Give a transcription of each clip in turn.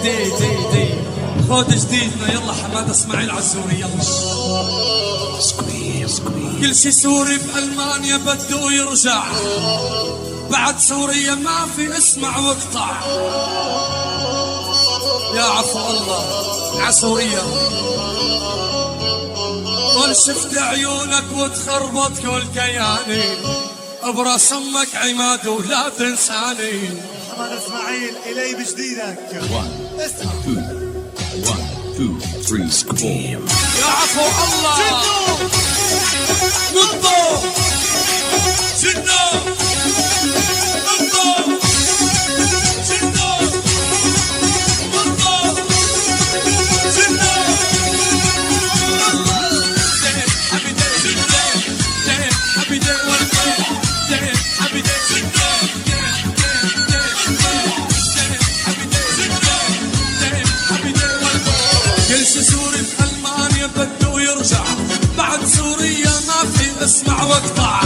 دي خود جديدنا يلا حماد اسماعيل عالسوري يلا. كل شي سوري بألمانيا بده يرجع، بعد سوريا ما في اسمع واقطع. يا عفو الله عسوريا قول شفت عيونك وتخربط كل كياني، براس امك عماد ولا تنساني. حماد اسماعيل الي بجديدك. 1 2 3 يا عفو الله نطو جنو نطو جنو نطو جنو كل شي سوري بألمانيا بده يرجع، بعد سوريا ما في اسمع واقطع.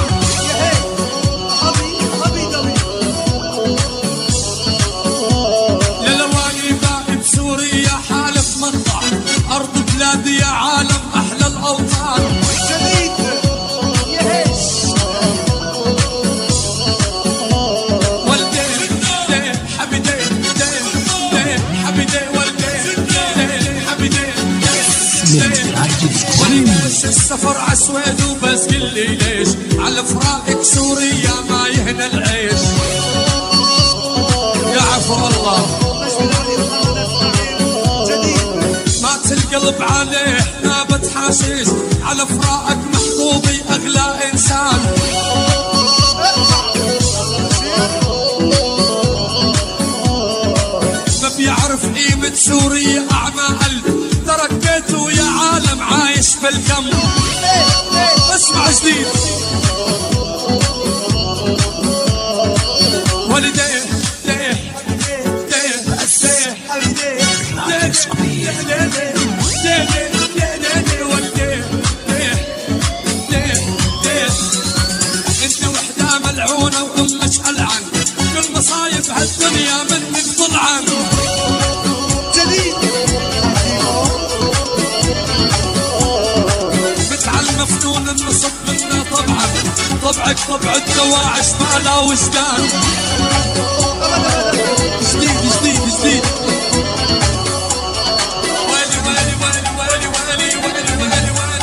للواني باقي بسوريا حالف مقطع، أرض بلادي يا عالم أحلى الأوطان. ليش السفر عالسويد وبس قلي ليش على فراقك سوريا ما يهنى العيش. يا عفو الله مات القلب عليه نابت حاسيس، على فراقك محبوبي اغلى انسان. ما بيعرف قيمة سوريا اعمى قلب، تركته يا عالم عايش بالكم. اسمع جديد والديه ليه انت وحدة ملعونة وامك العن، كل مصايب هالدنيا منك طلعان. مفتون النصب منا طبعا، طبعك طبع الدواعش ما لا وجدان. جديد ويلي ويلي ويلي ويلي ويلي ويلي ويلي ويلي.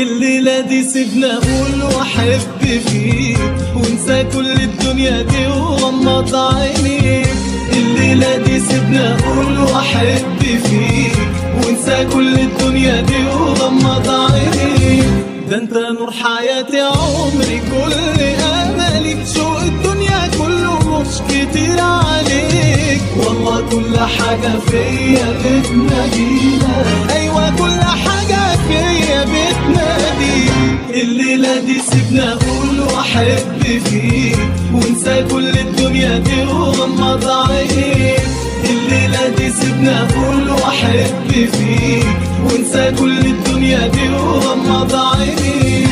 الليلة دي سيبنا اقول واحب فيك وانسى كل الدنيا دي وغمض عينيك. الليلة دي سيبنا اقول واحب فيك وانسى كل الدنيا دي وغمض عينيك. ده انت نور حياتي عمري كل املي، شوق الدنيا كله مش كتير عليك. والله كل حاجة فيا بتنادينا، ايوه كل حاجة فيا بتناديك. الليلة دي سيبنا اقول واحب فيك وانسى كل الدنيا دي وغمض عينيك. الليلة دي سيبنا اقول واحب فيك وانسى كل الدنيا دي وغمض عينيك.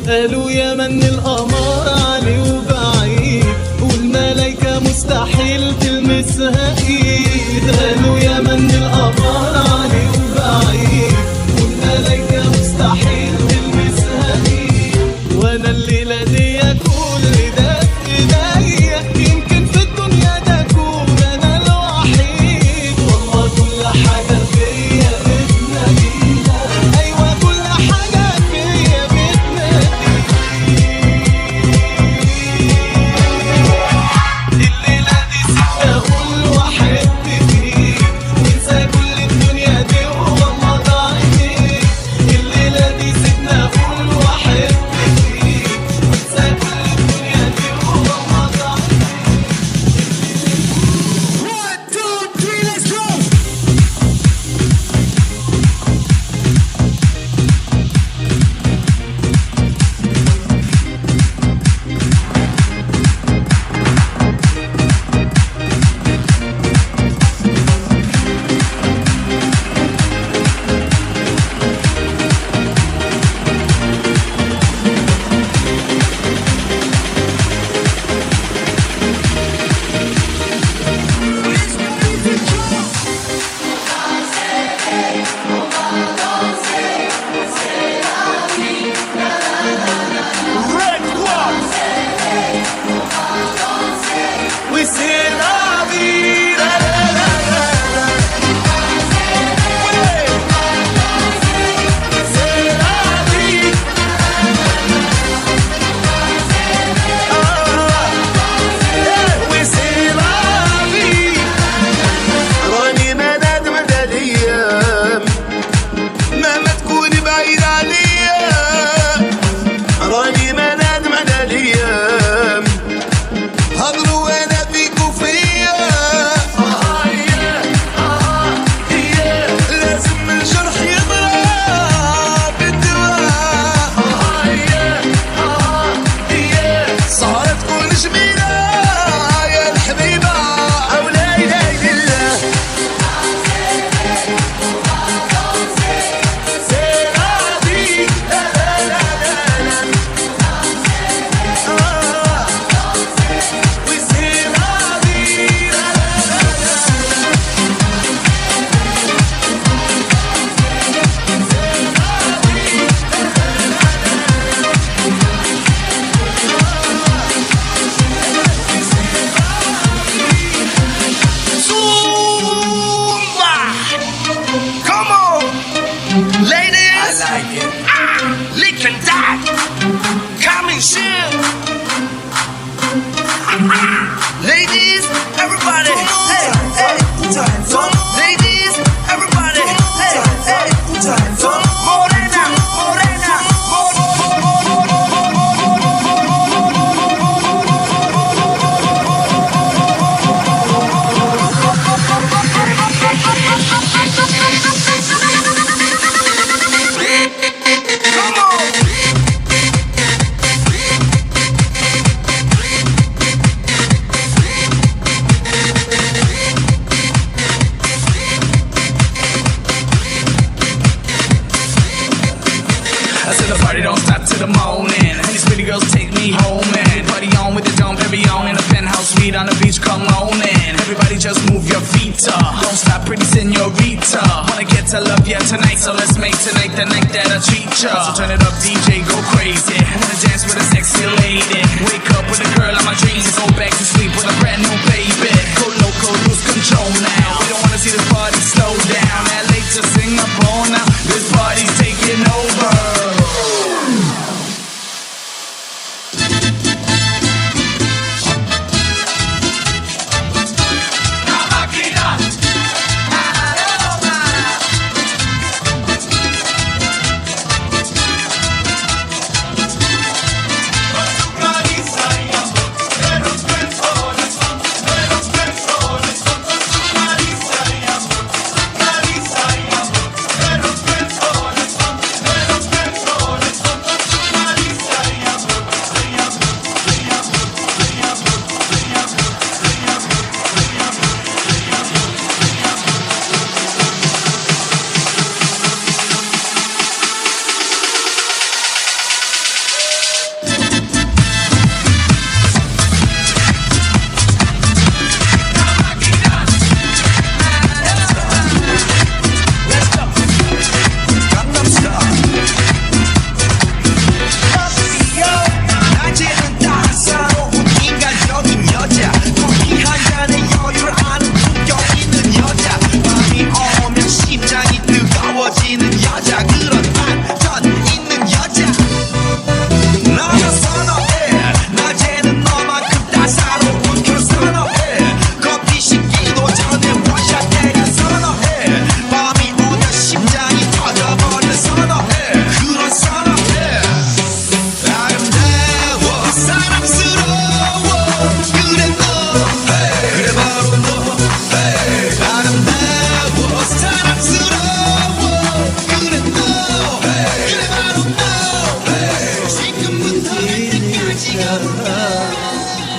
قالوا يا من القمر عالي وبعيد والملايكة مستحيل تلمسها ايد. قالوا يا من القمر عالي وبعيد والملايكة مستحيل تلمسها ايد. وانا الليلة دي كل ده في ايديا، يمكن في الدنيا ده اكون انا الوحيد. والله كل حاجة فيا بتنادينا، ايوه كل حاجة فيا الليلة دي سيبنا اقول واحب I said the party don't stop till the morning. And these pretty girls take me home and party on with the Dom Perignon in a penthouse suite on the beach. Come on in, everybody just move your feet up. Don't stop, pretty señorita. Wanna get to love ya tonight, so let's make tonight the night that I treat ya. So turn it up, DJ, go crazy. Wanna dance with a sexy lady. Wake up with a girl on my dreams. Go back to sleep with a brand new baby. Go loco, lose control now. We don't wanna see this party slow down. LA to Singapore now. This party's taking over.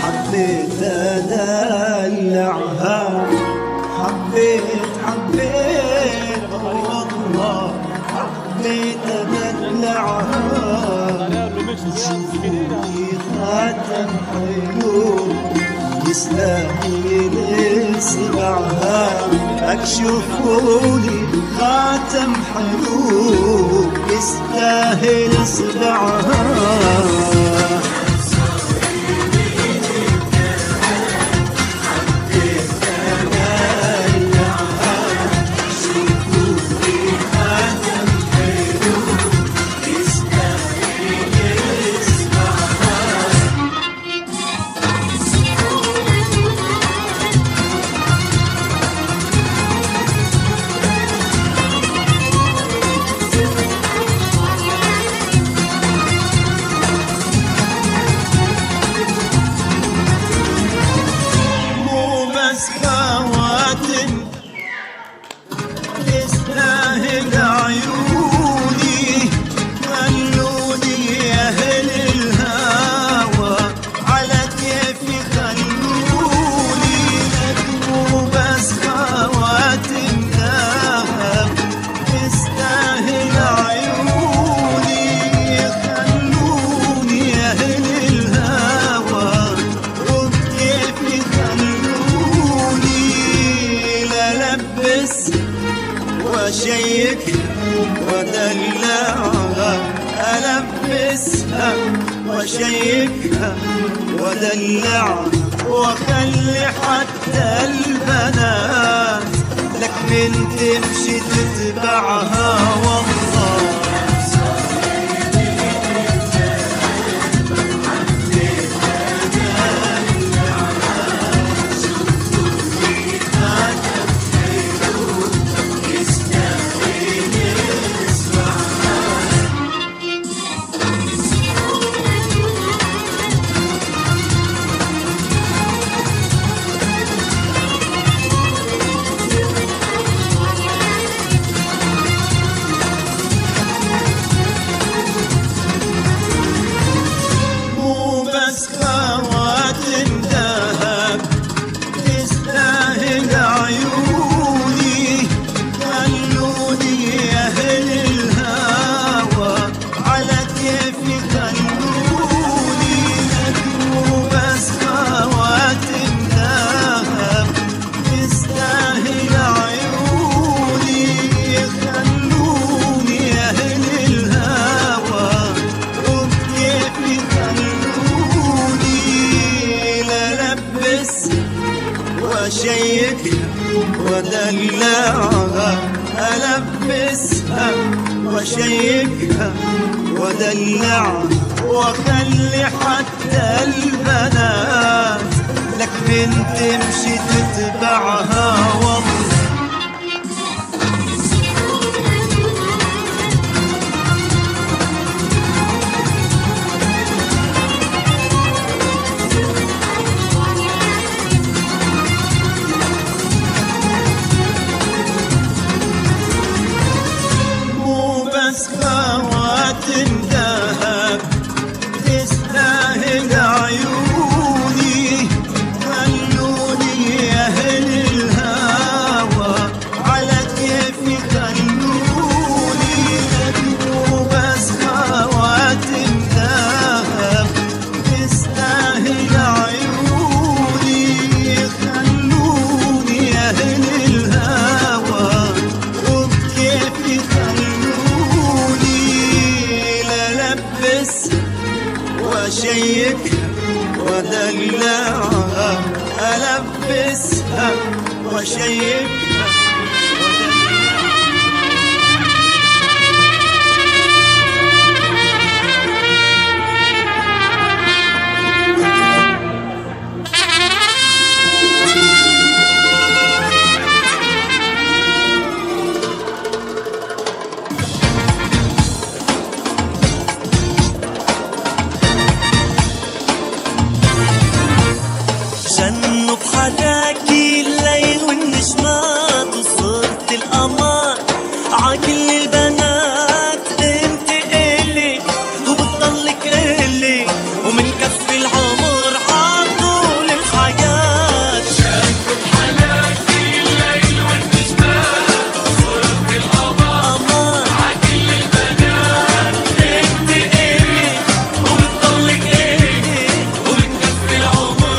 حبيت أدلعها حبيت والله حبيت أدلعها خاتم حلو يستاهل سبعها اكشفولي خاتم حلو يستاهل سبعها يستاهل عيوني خلوني يا أهل الهوى على كيفي خلوني مو بس خواتم ذهب يستاهل عيوني خلوني يا أهل الهوى وبكيفي خلوني لا لبس وشيك ودلعها ألبسها وشيكها ودلعها وخلي حتى البنات لك من تمشي تتبعها والله ودلعها ألبسها وشيكها ودلعها وخلي حتى البنات لك من تمشي تتبعها والله. مو بس خواتم ذهب تستاهل عيوني، خلوني يا أهل الهوى على كيفي خلوني. مو بس خواتم ذهب تستاهل عيوني، خلوني يا أهل الهوى وبكيفي خلوني. للبس وشيكها ودلعها ألبسها وشيكها جنوا بحداكي الليل والنجمات وصرت القمر عكل البنات. انت إلي وبتضلك إلي ومن كف العمر عطول الحياة. جنوا بحداكي الليل والنجمات وصرت القمر عكل البنات. انت إلي وبتضلك إلي ومن كف العمر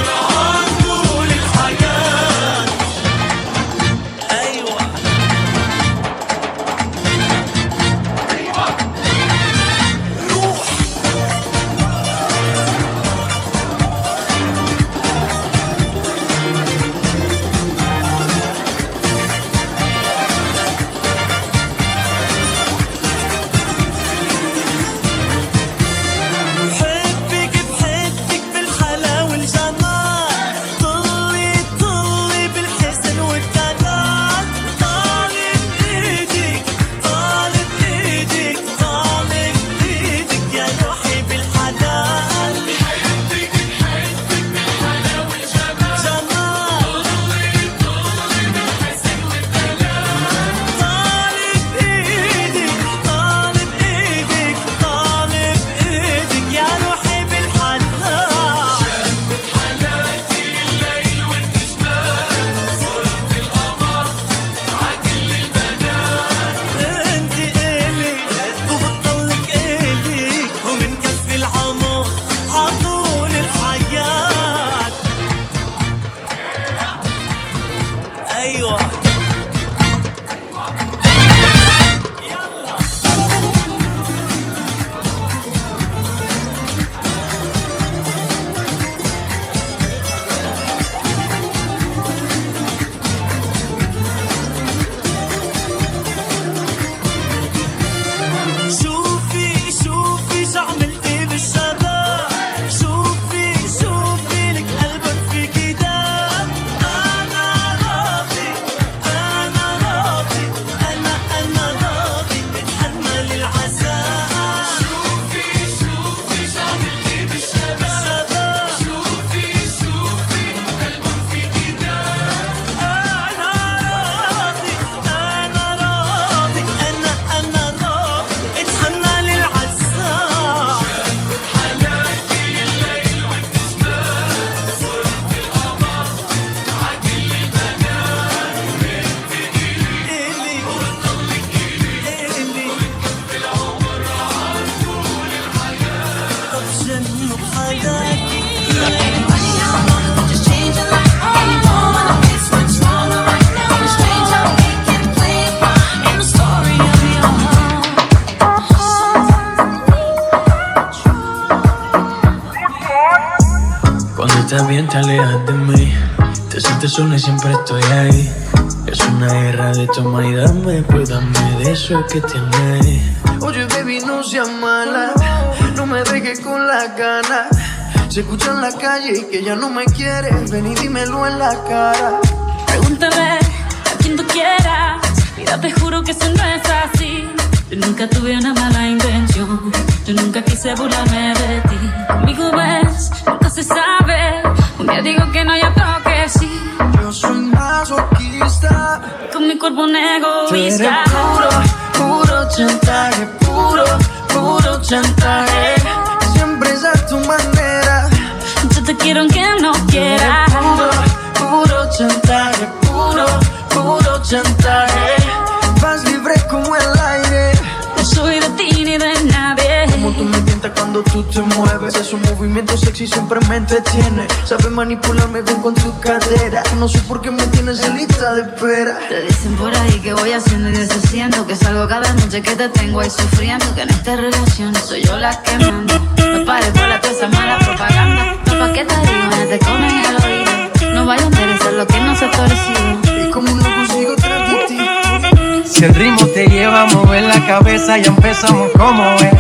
Estás bien, te alejas de mí. Te sientes sola y siempre estoy ahí. Es una guerra de toma y dame, pues dame de eso que tienes. Oye, baby, no seas mala, no me dejes con las ganas. Se escucha en la calle y que ya no me quieres, ven y dímelo en la cara. Pregúntale a quien tú quieras, mira, te juro que eso no es así. Yo nunca tuve una mala intención, yo nunca quise burlarme de ti. Conmigo ves, nunca se sabe, un día digo que no y otro que sí. Yo soy masoquista, Con mi cuerpo un tú eres egoísta. puro chantaje, puro chantaje. Siempre es a tu manera. Yo te quiero aunque no quieras. Puro chantaje, puro chantaje. Vas libre como el aire. No soy de ti ni de nadie. Como tú me tientas cuando tú te mueves. Esos movimientos sexy siempre me entretiene. Sabes manipularme bien con tu cadera. No sé por qué me tienes en lista de espera. Te dicen por ahí que voy haciendo y deshaciendo, que salgo cada noche que te tengo ahí sufriendo, que en esta relación soy yo la que manda. No pares por toda esa mala propaganda. No, pa' qué te digo, no te comen el oído. No vaya a interesar lo que no se ha torcido. Y como no consigo tras de ti. Si el ritmo te lleva a mover la cabeza, ya empezamos como es.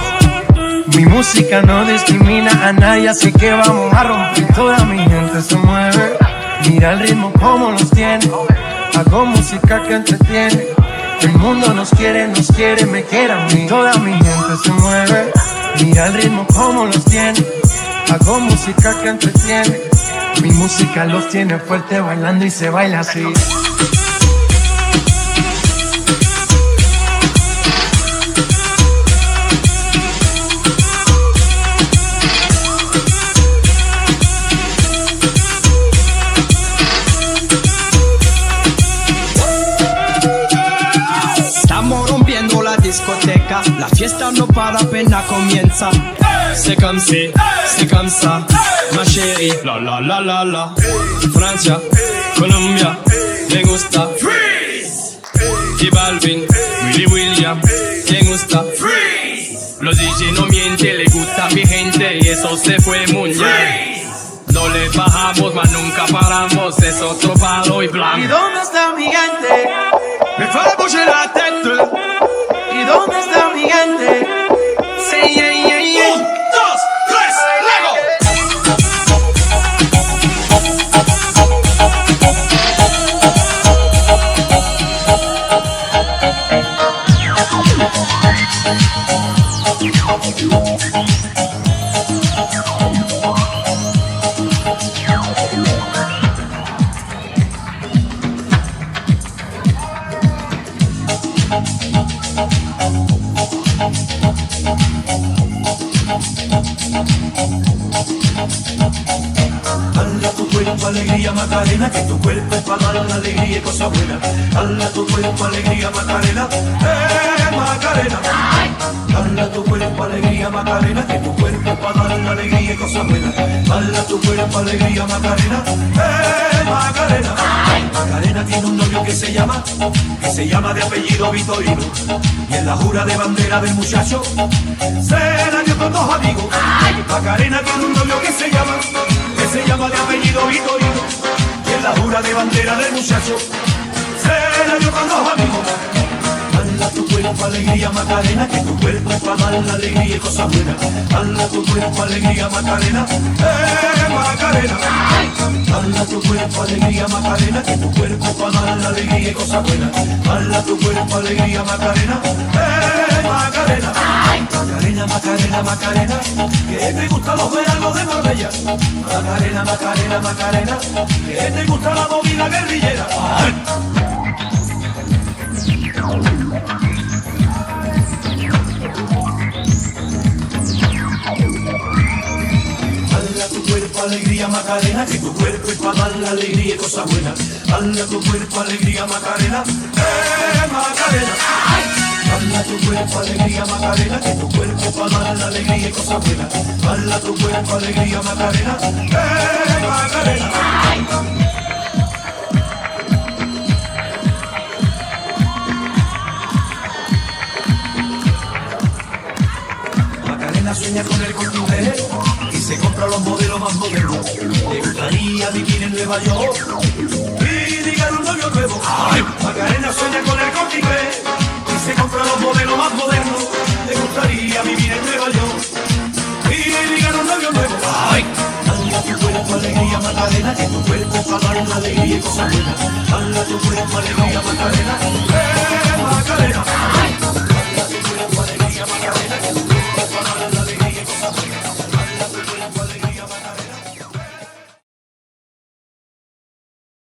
Mi música no discrimina a nadie, así que vamos a romper. Toda mi gente se mueve. Mira el ritmo como los tiene. Hago música que entretiene. El mundo nos quiere, me quiere a mí. Toda mi gente se mueve. Mira el ritmo como los tiene. Hago música que entretiene. Mi música los tiene fuerte bailando y se baila así. Estamos rompiendo la discoteca, la fiesta no para, apenas comienza. C'est comme si, c'est comme ça, ma chérie. La la la la la. Francia, Colombia, me gusta. Freeze. Y Balvin, Willy William, me gusta. Freeze. Los DJ no mienten, le gusta mi gente y eso se fue muy bien. No le bajamos, mas nunca paramos, es otro palo y blanco. ¿Y dónde está mi gente? Me fais bouger la tête. ¿Y dónde está mi gente? Sí, yeah, yeah, yeah. 1, 2, 3, Lego. Dale a tu cuerpo alegría Macarena, que tu cuerpo es para dar la alegría y cosas buenas. Dale a tu cuerpo alegría Macarena, Macarena. Dale a tu cuerpo alegría Macarena, que tu cuerpo es para dar la alegría y cosas buenas. Dale a tu cuerpo alegría Macarena, Macarena. Macarena tiene un novio que se llama de apellido Vitorino. Y en la jura de bandera del muchacho se la dio con dos amigos. Macarena tiene un novio que se llama de apellido Vitorino. Y en la jura de bandera del muchacho se la dio con dos amigos. Dale a tu cuerpo alegría Macarena, que tu cuerpo es para dar la alegría y cosas buenas. Dale a tu cuerpo alegría Macarena, Macarena. Dale a tu cuerpo alegría Macarena, que tu cuerpo es para dar la alegría y cosas buenas. Dale a tu cuerpo alegría Macarena, Macarena. Macarena, Macarena, Macarena, que te gustan los veranos de Marbella. Macarena, Macarena, Macarena, que te gusta la movida guerrillera. Dale a tu cuerpo alegría Macarena, que tu cuerpo es para dar la alegría y cosas buenas. Dale a tu cuerpo alegría Macarena, Macarena. Dale a tu cuerpo alegría Macarena, que tu cuerpo es para dar la alegría y cosas buenas. Dale a tu cuerpo alegría Macarena, Macarena. Macarena sueña con el Corte Inglés y se compra los modelos más modernos. Le gustaría vivir en Nueva York y dígale un novio novio nuevo. Ay, Macarena sueña con el Corte Inglés y se compra los modelos más modernos. Le gustaría vivir en Nueva York y ligar un novio nuevo. Ay, dale a tu cuerpo alegría, Macarena, que tu cuerpo para dar la alegría y cosas buenas. Dale a tu cuerpo alegría, Macarena, Macarena.